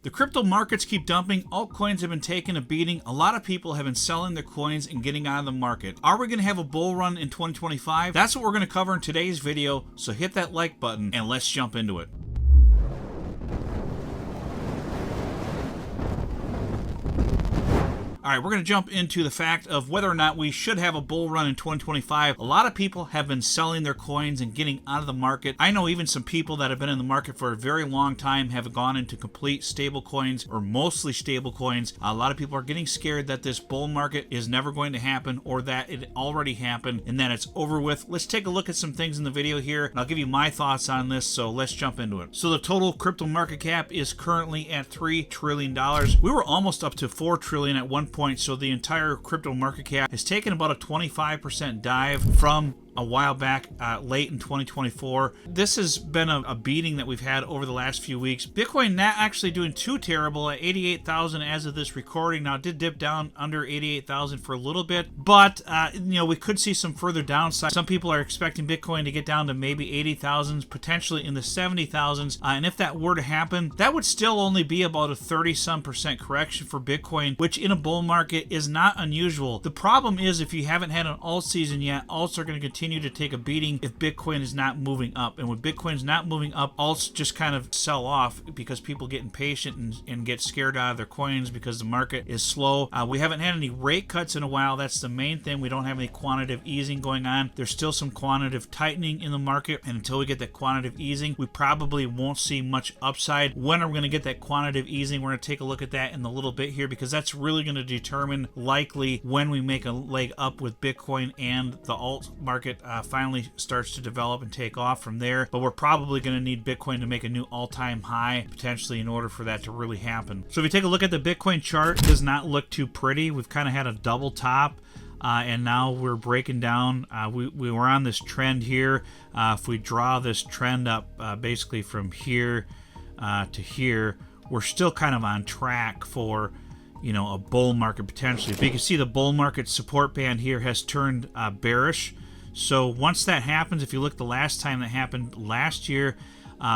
The crypto markets keep dumping. Altcoins have been taking a beating. A lot of people have been selling their coins and getting out of the market. Are we going to have a bull run in 2025? That's what we're going to cover in today's video. So hit that like button and let's jump into it. All right, we're going to jump into the fact of whether or not we should have a bull run in 2025. A lot of people have been selling their coins and getting out of the market. I know even some people that have been in the market for a very long time have gone into complete stable coins or mostly stable coins. A lot of people are getting scared that this bull market is never going to happen or that it already happened and that it's over with. Let's take a look at some things in the video here and I'll give you my thoughts on this, so let's jump into it. So the total crypto market cap is currently at $3 trillion. We were almost up to $4 trillion at one point, so the entire crypto market cap has taken about a 25% dive from a while back, late in 2024. This has been a beating that we've had over the last few weeks. Bitcoin not actually doing too terrible at 88,000 as of this recording. Now it did dip down under 88,000 for a little bit, but we could see some further downside. Some people are expecting Bitcoin to get down to maybe 80,000, potentially in the 70,000s. And if that were to happen, that would still only be about a 30-some% correction for Bitcoin, which in a bull market is not unusual. The problem is if you haven't had an alt season yet, alts are going to continue to take a beating if Bitcoin is not moving up. And when Bitcoin's not moving up, alts just kind of sell off because people get impatient and get scared out of their coins because the market is slow. We haven't had any rate cuts in a while. That's the main thing. We don't have any quantitative easing going on. There's still some quantitative tightening in the market, and until we get that quantitative easing, we probably won't see much upside. When are we going to get that quantitative easing? We're going to take a look at that in a little bit here, because that's really going to determine likely when we make a leg up with Bitcoin and the alt market finally starts to develop and take off from there. But we're probably going to need Bitcoin to make a new all-time high potentially in order for that to really happen. So if you take a look at the Bitcoin chart, it does not look too pretty. We've kind of had a double top. And now we're breaking down. We were on this trend here. If we draw this trend up basically from here to here, we're still kind of on track for a bull market potentially. If you can see, the bull market support band here has turned bearish. So once that happens, if you look the last time that happened last year,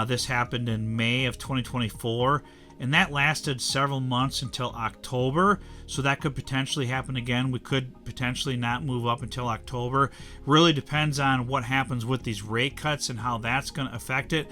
this happened in May of 2024. And that lasted several months until October, so that could potentially happen again. We could potentially not move up until October. Really depends on what happens with these rate cuts and how that's going to affect it.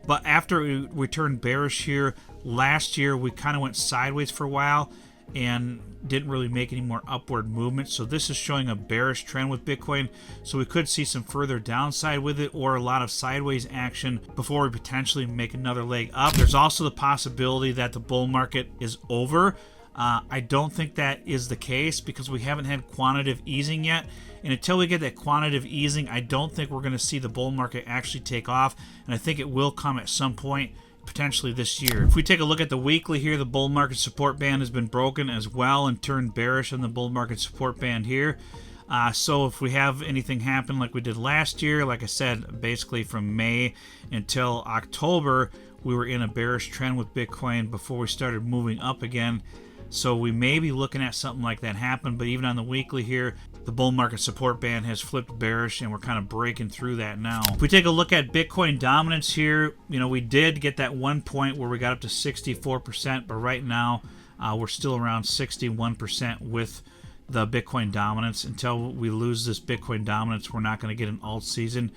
But after we turned bearish here last year, we kind of went sideways for a while and didn't really make any more upward movement. So this is showing a bearish trend with Bitcoin. So we could see some further downside with it or a lot of sideways action before we potentially make another leg up. There's also the possibility that the bull market is over. I don't think that is the case because we haven't had quantitative easing yet. And until we get that quantitative easing, I don't think we're going to see the bull market actually take off. And I think it will come at some point, potentially this year. If we take a look at the weekly here, the bull market support band has been broken as well and turned bearish on the bull market support band here. So if we have anything happen like we did last year, like I said, basically from May until October, we were in a bearish trend with Bitcoin before we started moving up again. So we may be looking at something like that happen, but even on the weekly here, the bull market support band has flipped bearish and we're kind of breaking through that now. If we take a look at Bitcoin dominance here, we did get that one point where we got up to 64%, but right now we're still around 61% with the Bitcoin dominance. Until we lose this Bitcoin dominance, we're not going to get an alt season.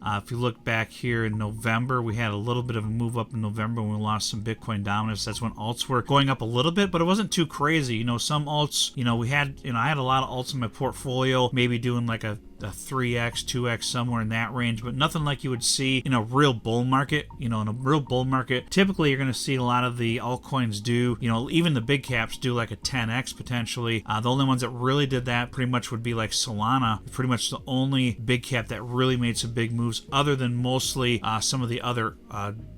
If you look back here in November, we had a little bit of a move up in November when we lost some Bitcoin dominance. That's when alts were going up a little bit, but it wasn't too crazy. Some alts, I had a lot of alts in my portfolio, maybe doing like a 3x, 2x, somewhere in that range, but nothing like you would see in a real bull market. In a real bull market, typically you're going to see a lot of the altcoins do, even the big caps do like a 10x potentially. The only ones that really did that pretty much would be like Solana, pretty much the only big cap that really made some big moves, other than mostly some of the other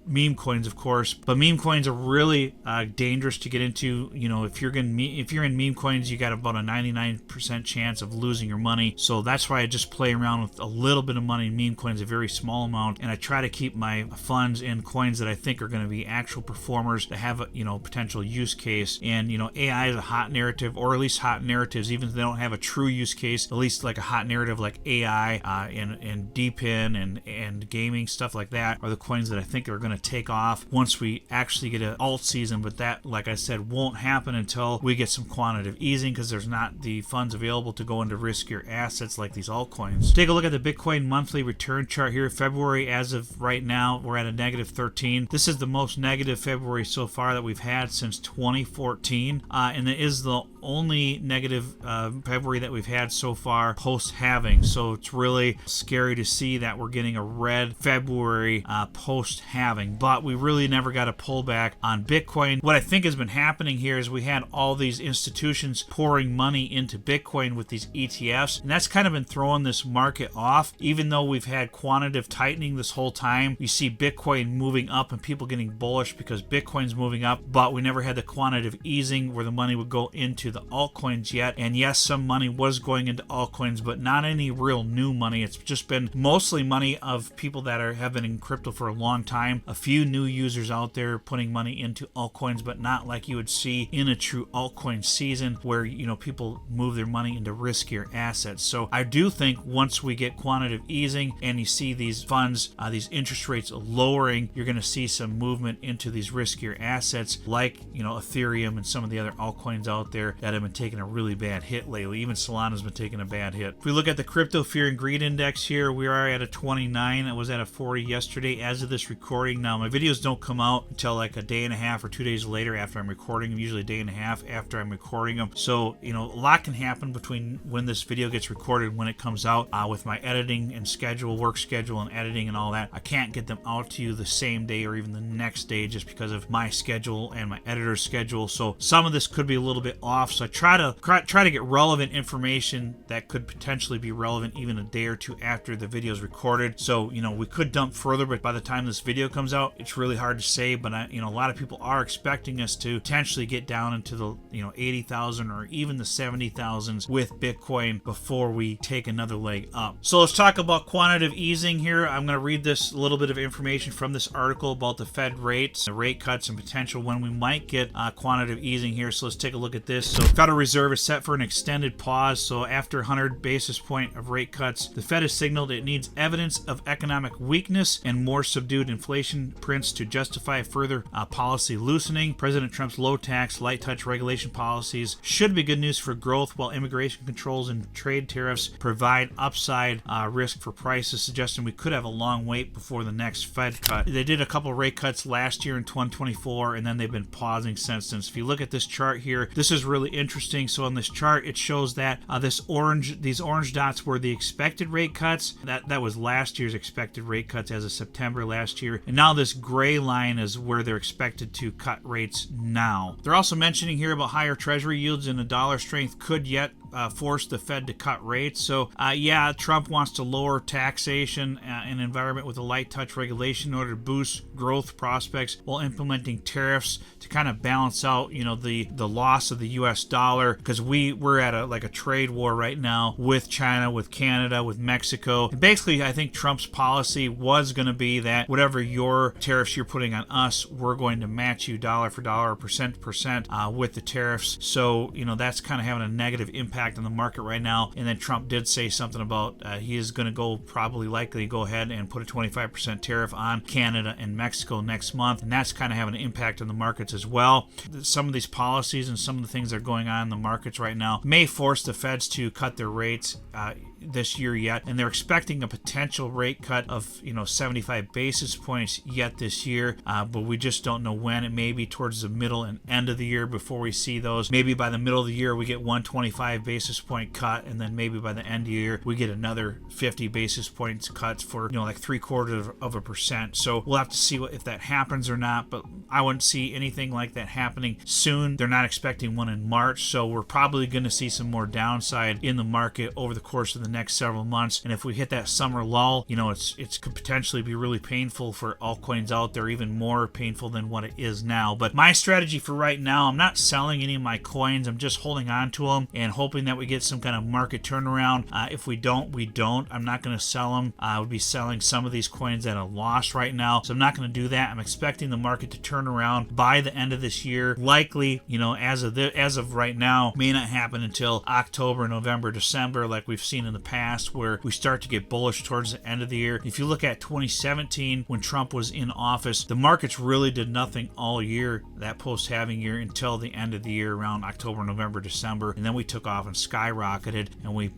meme coins, of course. But meme coins are really dangerous to get into. If you're in meme coins, you got about a 99% chance of losing your money. So that's why I just play around with a little bit of money in meme coins, a very small amount, and I try to keep my funds in coins that I think are going to be actual performers that have a potential use case. And AI is a hot narrative, or at least hot narratives, even if they don't have a true use case, at least like a hot narrative like AI and DeepIn and gaming, stuff like that, are the coins that I think are going to of take off once we actually get an alt season. But that, like I said, won't happen until we get some quantitative easing, because there's not the funds available to go into riskier assets like these altcoins. Take a look at the Bitcoin monthly return chart here. February, as of right now, we're at a negative 13. This is the most negative February so far that we've had since 2014, and it is the only negative February that we've had so far post-halving. So it's really scary to see that we're getting a red February post-halving, but we really never got a pullback on Bitcoin. What I think has been happening here is we had all these institutions pouring money into Bitcoin with these ETFs, and that's kind of been throwing this market off. Even though we've had quantitative tightening this whole time, you see Bitcoin moving up and people getting bullish because Bitcoin's moving up, but we never had the quantitative easing where the money would go into the altcoins yet. And yes, some money was going into altcoins, but not any real new money. It's just been mostly money of people that have been in crypto for a long time. A few new users out there putting money into altcoins, but not like you would see in a true altcoin season where, you know, people move their money into riskier assets. So I do think once we get quantitative easing and you see these funds, these interest rates lowering, you're going to see some movement into these riskier assets like, you know, Ethereum and some of the other altcoins out there that have been taking a really bad hit lately. Even Solana's been taking a bad hit. If we look at the crypto fear and greed index here, we are at a 29. It was at a 40 yesterday as of this recording. Now, my videos don't come out until like a day and a half or 2 days later after I'm recording them, usually a day and a half after I'm recording them. So, you know, a lot can happen between when this video gets recorded and when it comes out with my editing and schedule, work schedule and editing and all that. I can't get them out to you the same day or even the next day just because of my schedule and my editor's schedule. So some of this could be a little bit off. So I try to get relevant information that could potentially be relevant even a day or two after the video is recorded. So, you know, we could dump further, but by the time this video comes out, it's really hard to say. But a lot of people are expecting us to potentially get down into the 80,000 or even the 70,000s with Bitcoin before we take another leg up. So let's talk about quantitative easing here. I'm going to read this little bit of information from this article about the Fed rates, the rate cuts, and potential when we might get quantitative easing here. So let's take a look at this. So Federal Reserve is set for an extended pause. So after 100 basis point of rate cuts, the Fed has signaled it needs evidence of economic weakness and more subdued inflation prints to justify further policy loosening. President Trump's low tax, light touch regulation policies should be good news for growth, while immigration controls and trade tariffs provide upside risk for prices, suggesting we could have a long wait before the next Fed cut. They did a couple rate cuts last year in 2024, and then they've been pausing since then. So if you look at this chart here, this is really interesting. So on this chart, it shows that these orange dots were the expected rate cuts. That was last year's expected rate cuts as of September last year. And now this gray line is where they're expected to cut rates now. They're also mentioning here about higher treasury yields, and the dollar strength could yet force the Fed to cut rates. So yeah, Trump wants to lower taxation and environment with a light touch regulation in order to boost growth prospects while implementing tariffs to kind of balance out, the loss of the US dollar, because we're at a trade war right now with China, with Canada, with Mexico. And basically, I think Trump's policy was going to be that whatever your tariffs you're putting on us, we're going to match you dollar for dollar, percent to percent with the tariffs. So, that's kind of having a negative impact on the market right now. And then Trump did say something about he is going to likely go ahead and put a 25% tariff on Canada and Mexico next month. And that's kind of having an impact on the markets as well. Some of these policies and some of the things that are going on in the markets right now may force the Feds to cut their rates this year yet, and they're expecting a potential rate cut of 75 basis points yet this year, but we just don't know when. It may be towards the middle and end of the year before we see those. Maybe by the middle of the year we get 125 basis point cut, and then maybe by the end of the year we get another 50 basis points cuts for like 0.75%. So we'll have to see if that happens or not, but I wouldn't see anything like that happening soon. They're not expecting one in March, so we're probably going to see some more downside in the market over the course of the next several months. And if we hit that summer lull, it could potentially be really painful for altcoins out there, even more painful than what it is now. But my strategy for right now, I'm not selling any of my coins. I'm just holding on to them and hoping that we get some kind of market turnaround. If we don't, we don't. I'm not going to sell them. I would be selling some of these coins at a loss right now, so I'm not going to do that. I'm expecting the market to turn around by the end of this year. Likely, as of right now, may not happen until October, November, December, like we've seen in the the past where we start to get bullish towards the end of the year. If you look at 2017 when Trump was in office, the markets really did nothing all year, that post-halving year, until the end of the year around October, November, December, and then we took off and skyrocketed, and we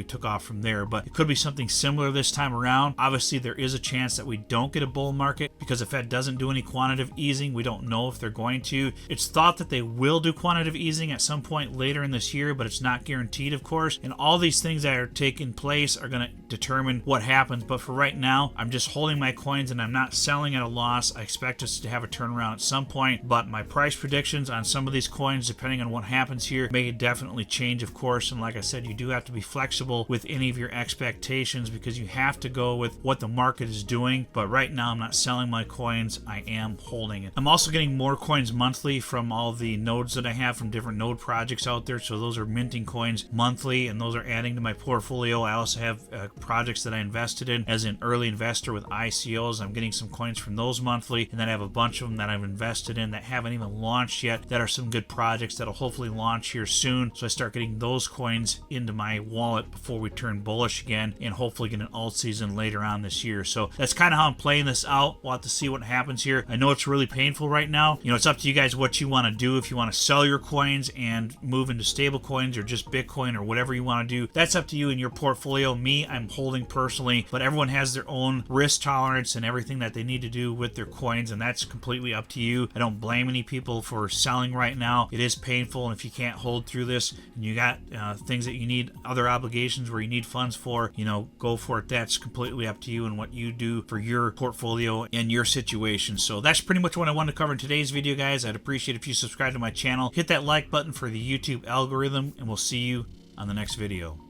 took off from there. But it could be something similar this time around. Obviously, there is a chance that we don't get a bull market because the Fed doesn't do any quantitative easing. We don't know if they're going to. It's thought that they will do quantitative easing at some point later in this year, but it's not guaranteed, of course. And all these things that are taking place are going to determine what happens. But for right now, I'm just holding my coins and I'm not selling at a loss. I expect us to have a turnaround at some point, but my price predictions on some of these coins, depending on what happens here, may definitely change, of course. And like I said, you do have to be flexible with any of your expectations because you have to go with what the market is doing. But right now, I'm not selling my coins. I am holding it. I'm also getting more coins monthly from all the nodes that I have from different node projects out there. So those are minting coins monthly, and those are adding to my portfolio. I also have projects that I invested in as an early investor with ICOs. I'm getting some coins from those monthly, and then I have a bunch of them that I've invested in that haven't even launched yet, that are some good projects that'll hopefully launch here soon. So I start getting those coins into my wallet before we turn bullish again and hopefully get an alt season later on this year. So that's kind of how I'm playing this out. We'll have to see what happens here. I know it's really painful right now. It's up to you guys what you want to do. If you want to sell your coins and move into stable coins or just Bitcoin or whatever you want to do, that's up to you in your portfolio. Me, I'm holding personally, but everyone has their own risk tolerance and everything that they need to do with their coins, and that's completely up to you. I don't blame any people for selling right now. It is painful, and if you can't hold through this and you got things that you need, other obligations where you need funds for, go for it. That's completely up to you and what you do for your portfolio and your situation. So that's pretty much what I wanted to cover in today's video, guys. I'd appreciate if you subscribe to my channel, hit that like button for the YouTube algorithm, and we'll see you on the next video.